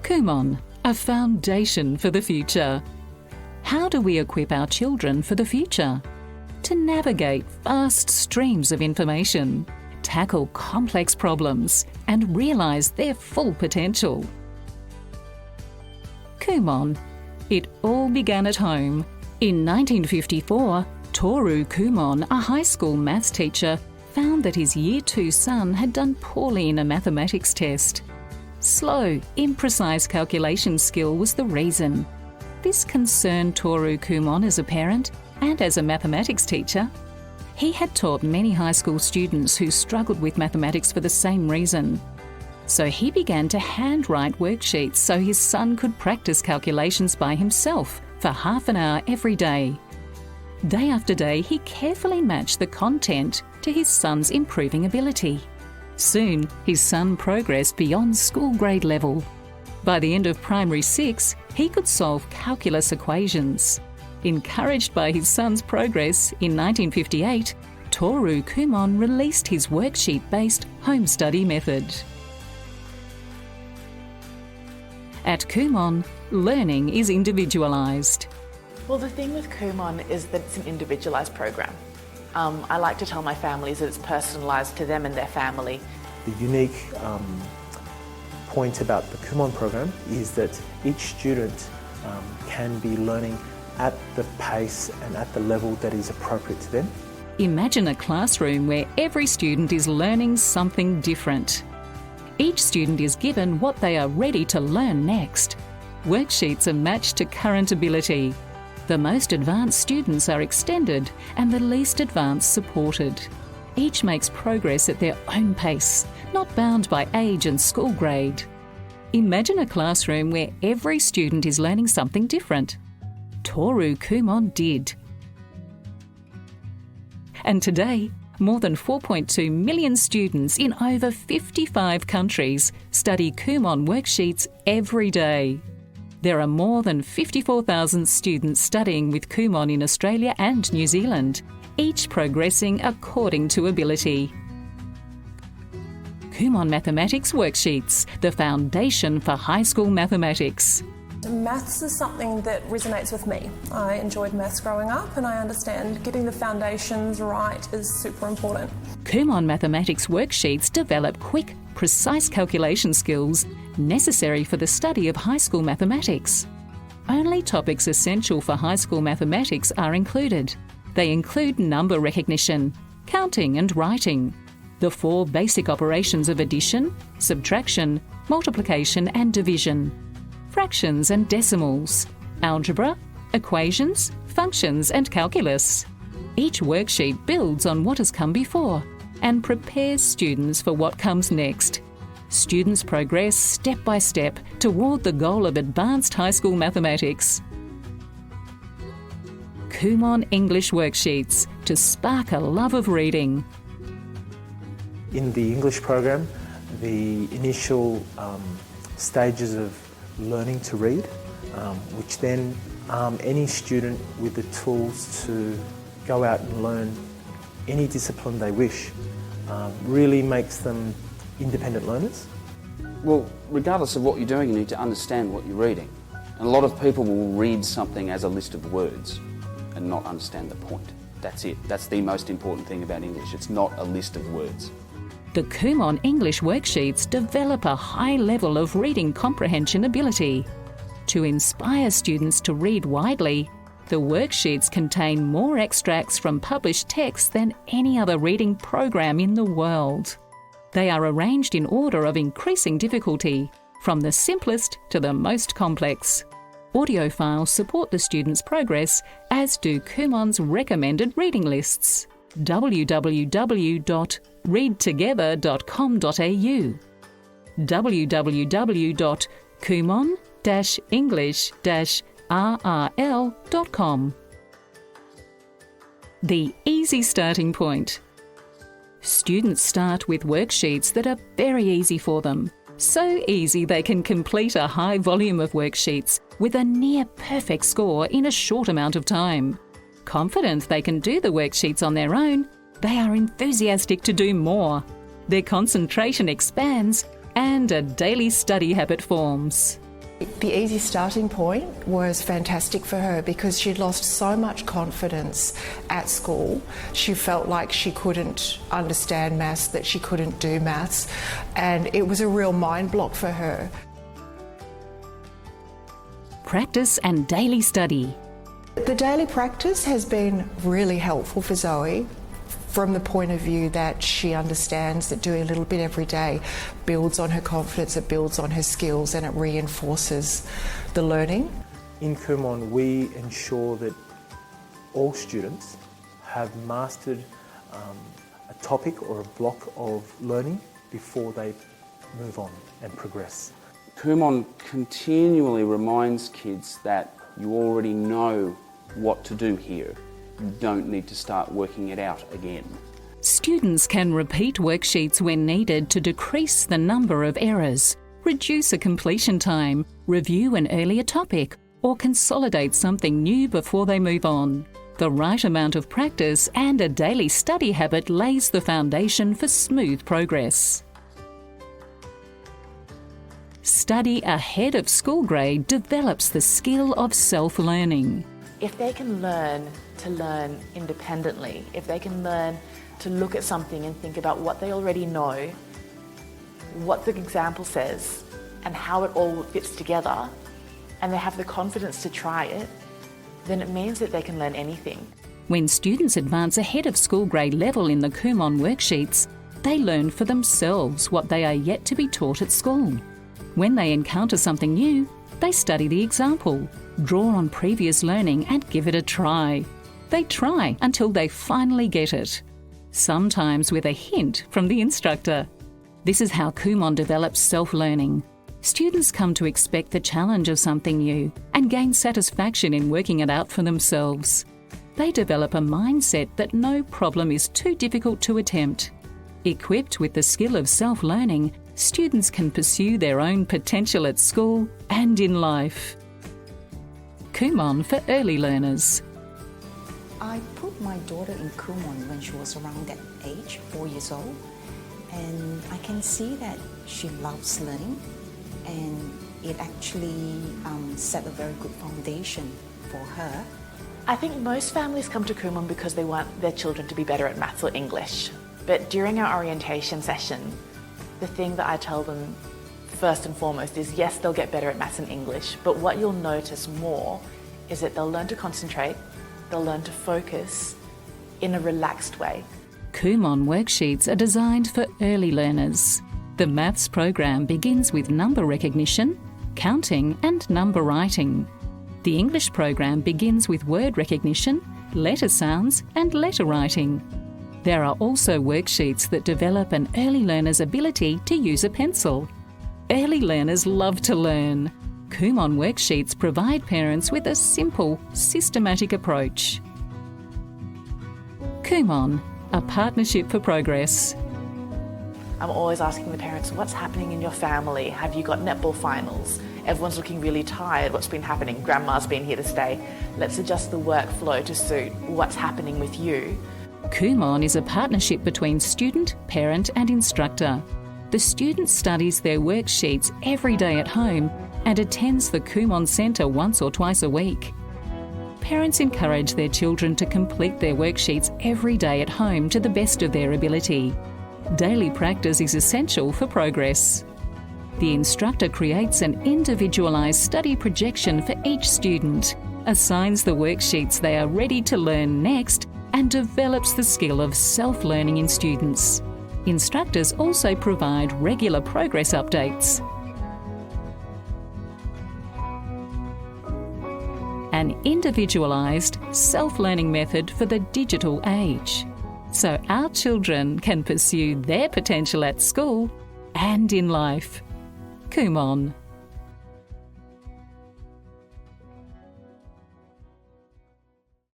Kumon, a foundation for the future. How do we equip our children for the future? To navigate vast streams of information, tackle complex problems, and realise their full potential. Kumon. It all began at home. In 1954, Toru Kumon, a high school maths teacher, found that his Year 2 son had done poorly in a mathematics test. Slow, imprecise calculation skill was the reason. This concerned Toru Kumon as a parent and as a mathematics teacher. He had taught many high school students who struggled with mathematics for the same reason. So he began to handwrite worksheets so his son could practice calculations by himself for half an hour every day. Day after day, he carefully matched the content to his son's improving ability. Soon, his son progressed beyond school grade level. By the end of primary 6, he could solve calculus equations. Encouraged by his son's progress, in 1958, Toru Kumon released his worksheet-based home study method. At Kumon, learning is individualised. Well, the thing with Kumon is that it's an individualised program. I like to tell my families that it's personalised to them and their family. The unique point about the Kumon program is that each student can be learning at the pace and at the level that is appropriate to them. Imagine a classroom where every student is learning something different. Each student is given what they are ready to learn next. Worksheets are matched to current ability. The most advanced students are extended and the least advanced supported. Each makes progress at their own pace, not bound by age and school grade. Imagine a classroom where every student is learning something different. Toru Kumon did. And today, more than 4.2 million students in over 55 countries study Kumon worksheets every day. There are more than 54,000 students studying with Kumon in Australia and New Zealand, each progressing according to ability. Kumon Mathematics Worksheets, the foundation for high school mathematics. Maths is something that resonates with me. I enjoyed maths growing up and I understand getting the foundations right is super important. Kumon Mathematics Worksheets develop quick, precise calculation skills necessary for the study of high school mathematics. Only topics essential for high school mathematics are included. They include number recognition, counting and writing, the 4 basic operations of addition, subtraction, multiplication and division, fractions and decimals, algebra, equations, functions and calculus. Each worksheet builds on what has come before and prepares students for what comes next. Students progress step by step toward the goal of advanced high school mathematics. Kumon English Worksheets to spark a love of reading. In the English program, the initial stages of learning to read, which then arm any student with the tools to go out and learn any discipline they wish, really makes them independent learners. Well, regardless of what you're doing, you need to understand what you're reading. And a lot of people will read something as a list of words and not understand the point. That's it. That's the most important thing about English. It's not a list of words. The Kumon English Worksheets develop a high level of reading comprehension ability. To inspire students to read widely, the worksheets contain more extracts from published texts than any other reading program in the world. They are arranged in order of increasing difficulty, from the simplest to the most complex. Audio files support the students' progress, as do Kumon's recommended reading lists. www.readtogether.com.au www.kumon-english-rrl.com. The easy starting point. Students start with worksheets that are very easy for them. So easy they can complete a high volume of worksheets with a near perfect score in a short amount of time. Confident they can do the worksheets on their own, they are enthusiastic to do more. Their concentration expands and a daily study habit forms. The easy starting point was fantastic for her because she'd lost so much confidence at school. She felt like she couldn't understand maths, that she couldn't do maths, and it was a real mind block for her. Practice and daily study. The daily practice has been really helpful for Zoe from the point of view that she understands that doing a little bit every day builds on her confidence, it builds on her skills, and it reinforces the learning. In Kumon, we ensure that all students have mastered a topic or a block of learning before they move on and progress. Kumon continually reminds kids that you already know what to do here. You don't need to start working it out again. Students can repeat worksheets when needed to decrease the number of errors, reduce a completion time, review an earlier topic, or consolidate something new before they move on. The right amount of practice and a daily study habit lays the foundation for smooth progress. Study ahead of school grade develops the skill of self-learning. If they can learn to learn independently, if they can learn to look at something and think about what they already know, what the example says, and how it all fits together, and they have the confidence to try it, then it means that they can learn anything. When students advance ahead of school grade level in the Kumon worksheets, they learn for themselves what they are yet to be taught at school. When they encounter something new, they study the example, draw on previous learning and give it a try. They try until they finally get it, sometimes with a hint from the instructor. This is how Kumon develops self-learning. Students come to expect the challenge of something new and gain satisfaction in working it out for themselves. They develop a mindset that no problem is too difficult to attempt. Equipped with the skill of self-learning, students can pursue their own potential at school and in life. Kumon for early learners. I put my daughter in Kumon when she was around that age, 4 years old, and I can see that she loves learning, and it actually set a very good foundation for her. I think most families come to Kumon because they want their children to be better at maths or English. But during our orientation session, the thing that I tell them first and foremost is yes, they'll get better at maths and English, but what you'll notice more is that they'll learn to concentrate, they'll learn to focus in a relaxed way. Kumon worksheets are designed for early learners. The maths program begins with number recognition, counting and number writing. The English program begins with word recognition, letter sounds and letter writing. There are also worksheets that develop an early learner's ability to use a pencil. Early learners love to learn. Kumon worksheets provide parents with a simple, systematic approach. Kumon, a partnership for progress. I'm always asking the parents, what's happening in your family? Have you got netball finals? Everyone's looking really tired. What's been happening? Grandma's been here to stay. Let's adjust the workflow to suit what's happening with you. Kumon is a partnership between student, parent and instructor. The student studies their worksheets every day at home and attends the Kumon Centre once or twice a week. Parents encourage their children to complete their worksheets every day at home to the best of their ability. Daily practice is essential for progress. The instructor creates an individualised study projection for each student, assigns the worksheets they are ready to learn next, and develops the skill of self-learning in students. Instructors also provide regular progress updates. An individualised, self-learning method for the digital age, so our children can pursue their potential at school and in life. Kumon.